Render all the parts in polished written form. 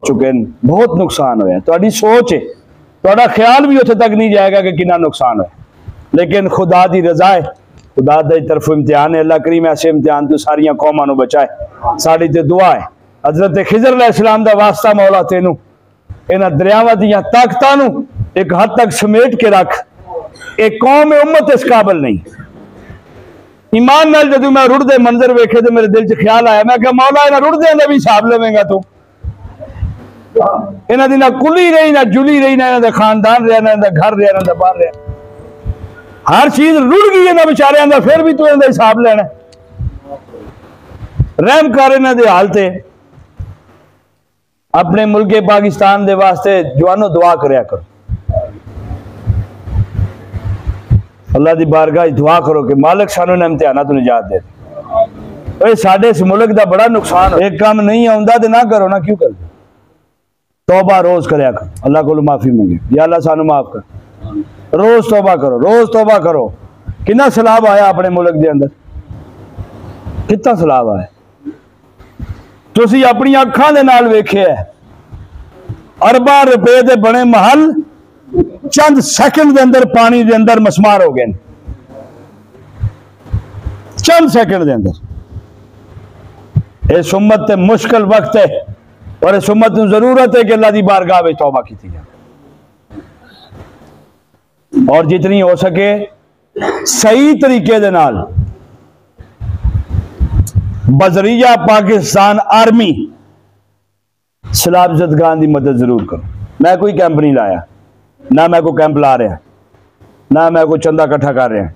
चुके हैं, बहुत नुकसान होया। तुहाडी सोच है, तुहाडा ख्याल भी उत्थे तक नहीं जाएगा कि कितना नुकसान होया, लेकिन खुदा दी रजा है, खुदा दी तरफ इम्तिहान है। अल्लाह करीम ऐसे इम्तिहान तो सारिया कौमां नूं बचाए। साडी ते दुआ है हजरत खिजर अलैहिस्सलाम दा वास्ता मौला तेनू इन्हां दरियावां दीयां ताकतां नूं एक हद तक समेट के रख। एक कौम उम्मत इस काबिल नहीं। ईमान नाल जदों मैं रुड़दे मंजर वेखे तो मेरे दिल च ख्याल आया, मैं कहा मौला इन्हां रुड़दे दा भी हिसाब लवेंगा तू। इन्हां दी ना कुली रही, ना जुली रही, ना इन्हां दा खानदान रहा, ना इन्हां दा घर रहा, ना दा बाहर रहा। हर चीज रुड़ गई इन्हां बेचारियां दा, फिर भी तू इन्हां दा हिसाब लेना। रहम कर इन्हां दे हाल ते। अपने मुल्क पाकिस्तान दे वास्ते जवानों दुआ करया करो, अल्लाह दी बारगाह दुआ करो कि मालिक सानू इन्हां इम्तिहानां तो निजात दे। साडे इस मुल्क दा बड़ा नुकसान, एक काम नहीं आउंदा ते ना करो ना, क्यों कर तौबा रोज करया करो, अल्लाह को माफी मंगे, या अल्लाह सानू माफ कर। रोज तौबा करो, रोज तौबा करो। कितना सलाब आया अपने मुल्क के अंदर, कितना सलाब आया। तुसी अपनी अखां दे नाल वेखे है, अरबां रुपए दे बने महल चंद सेकंड के अंदर पानी के अंदर मसमार हो गए। चंद सेकंड के अंदर। इस उम्मत ते मुश्किल वक्त है और इस उम्मत को जरूरत है कि अल्लाह की बारगाह में तौबा की जाए और जितनी हो सके सही तरीके दे नाल बजरिया पाकिस्तान आर्मी सलाब जदगान की मदद जरूर करो। मैं कोई कैंप नहीं लाया, ना मैं कोई कैंप ला रहा, ना मैं कोई चंदा इकट्ठा कर रहा,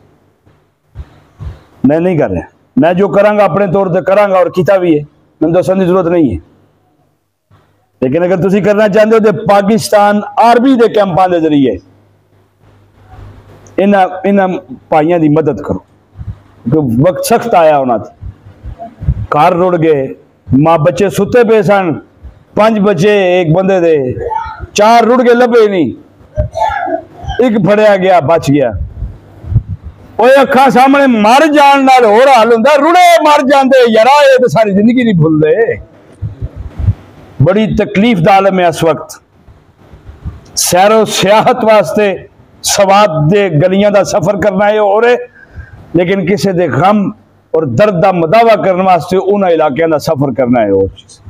मैं नहीं कर रहा। मैं जो करांगा अपने तौर पर करांगा और किया भी है, मैंने दसन की जरूरत नहीं है। लेकिन अगर तुम करना चाहते हो तो पाकिस्तान आर्मी के कैंपों के जरिए इन्हां भाइयों की मदद करो, क्योंकि वक्त सख्त आया उन्होंने। घर रुड़ गए, मां बच्चे सुते पे सन, 5 बच्चे एक बंदे दे, 4 रुड़ गए लभे नहीं, एक फड़िया गया बच गया। वो अखा सामने मर जान नाल होर हाल हुंदा, रुड़े मर जाते यारा, ये तो सारी जिंदगी नहीं भूलते। बड़ी तकलीफ दा आलम है इस वक्त। सैरो सियाहत वास्ते सवाद दे गलियां दा सफर करना है और लेकिन किसी दे गम और दर्द का मदावा करने वास्ते उन इलाकों का सफर करना है और चीज।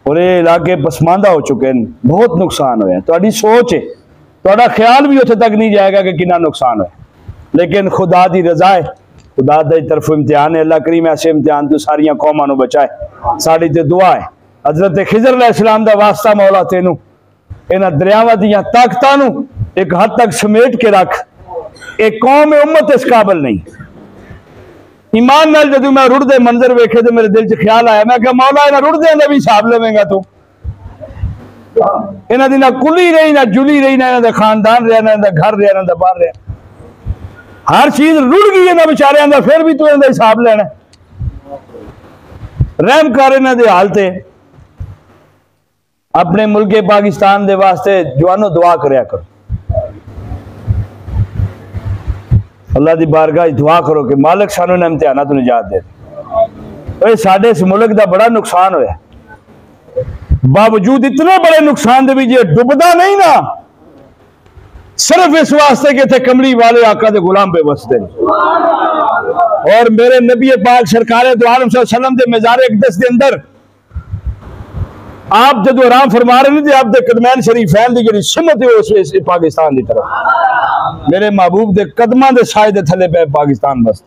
और ये इलाके पसमानदा हो चुके हैं, बहुत नुकसान होया। तुहाडी सोच है, तुहाडा ख्याल भी उत्थे तक नहीं जाएगा कि कितना नुकसान है, लेकिन खुदा दी रजा है, खुदा दी तरफ इम्तिहान है। अल्लाह करीम ऐसे इम्तिहान तो सारिया कौमां नूं बचाए। साडी ते दुआ है हजरत खिजर अलैहिस्सलाम दा वास्ता मौला तेनू इन्हां दरियावां दीयां ताकतां नूं एक हद तक समेट के रख। एक कौम उम्मत इस काबिल नहीं। ईमान नाल जदों मैं रुड़दे मंजर वेखे तो मेरे दिल च ख्याल आया, मैं कहा मौला इन्हां रुड़दे दा भी हिसाब लवेंगा तू। इन्हां दी ना कुली रही, ना जुली रही, ना इन्हां दा खानदान रहा, ना इन्हां दा घर रहा, ना दा बाहर रहा। हर चीज रुड़ गई इन्हां बेचारियां दा, फिर भी तू इन्हां दा हिसाब लेना। रहम कर इन्हां दे हाल ते। अपने मुल्क पाकिस्तान दे वास्ते जवानों दुआ करया करो, अल्लाह की बारगाह दुआ करो कि मालिक सानू इन्हां इम्तिहानां तो निजात दे। साडे इस मुल्क का बड़ा नुकसान होया, बावजूद इतने बड़े नुकसान दे भी जे डुबदा नहीं ना, सिर्फ इस वास्ते कि इत्थे कमली वाले आका दे गुलाम पे बसते और मेरे नबी पाक सरकार दो आलम सल्लल्लाहु अलैहि वसल्लम दे मज़ार अक़दस के अंदर आप जो आराम फरमा रहे थे, आप कदमैन शरीफैन की जी सिमत है उस पाकिस्तान की तरफ मेरे महबूब के कदमां के साए के थले पे पाकिस्तान बस।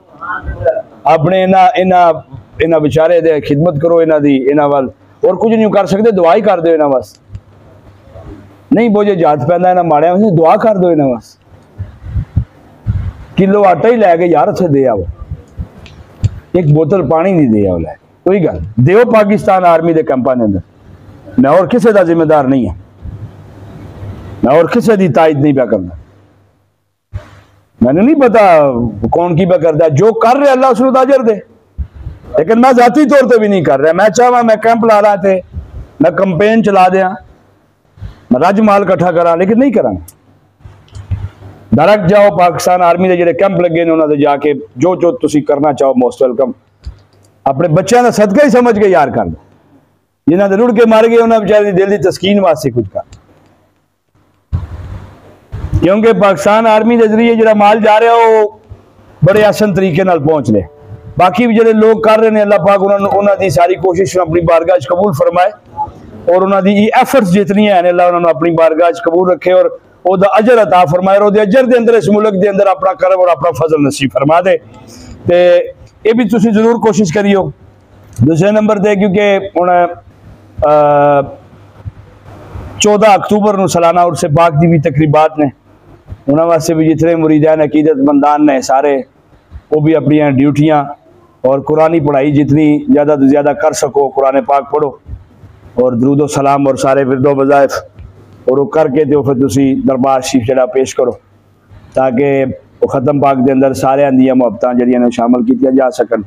अपने इन्हां बेचारे दे खिदमत करो, इन्हां दी इन्हां वाल और कुछ नहीं कर सकते, दुआ ही कर दो इन्हां वास। नहीं बोझे जात पैंदा इन्हां माड़ियां वास्ते, दुआ कर दो इन्हां वास। किलो आटा ही लैके यार उत्थे दे आओ, एक बोतल पानी नहीं दे आओ, लै कोई गल देओ पाकिस्तान आर्मी के कैंपों के अंदर। मैं और किसी का जिम्मेदार नहीं है, मैं और किसी की तायद नहीं पे करना। मैंने नहीं पता कौन की पे करता है, जो कर रहे अल्लाह उसको अजर दे, लेकिन मैं जाती तौर पर भी नहीं कर रहा। मैं चाहवा मैं कैंप ला रहा थे, मैं कंपेन चला दिया, मैं रज माल इकट्ठा करा, लेकिन नहीं करा। डायरेक्ट जाओ पाकिस्तान आर्मी के जो कैंप लगे ने उन्होंने जाके जो जो तुसी करना चाहो मोस्ट वेलकम। अपने बच्चों का सदका ही समझ के यार कर, जिन्होंने रुड़ के मर गए उन्होंने बेचारे दिल की तस्कीन वास्ते कुछ कर, क्योंकि पाकिस्तान आर्मी के जरिए जो माल जा रहा वो बड़े आसान तरीके पहुँच रहे। बाकी भी जो लोग कर रहे हैं अल्लाह पाक उन्होंने सारी कोशिश अपनी बारगाह कबूल फरमाए और उन्होंने एफर्ट्स जितनी है अल्लाह उन्होंने अपनी बारगाह कबूल रखे और ओदा अजर अता फरमाए और अजर के अंदर इस मुल्क के अंदर अपना करम और अपना फजल नसीब फरमा दे। तो ये भी तुम जरूर कोशिश करियो। दूसरे नंबर पर क्योंकि हूँ 14 अक्तूबर को सालाना उर्स पाक की भी तकरीबात ने, उन्होंने वास्ते भी जितने मुरीदान अकीदतमंदान ने सारे वो भी अपनी ड्यूटियाँ और कुरानी पढ़ाई जितनी ज़्यादा से ज़्यादा कर सको, कुरान पाक पढ़ो और दरूद सलाम और सारे विरदो वज़ाइफ और वो करके तो फिर तुसी दरबार शरीफ जरा पेश करो ताकि वो ख़त्म पाक के अंदर सारे दियाँ मुहब्बतां जड़ियां ने शामिल की जा सकन।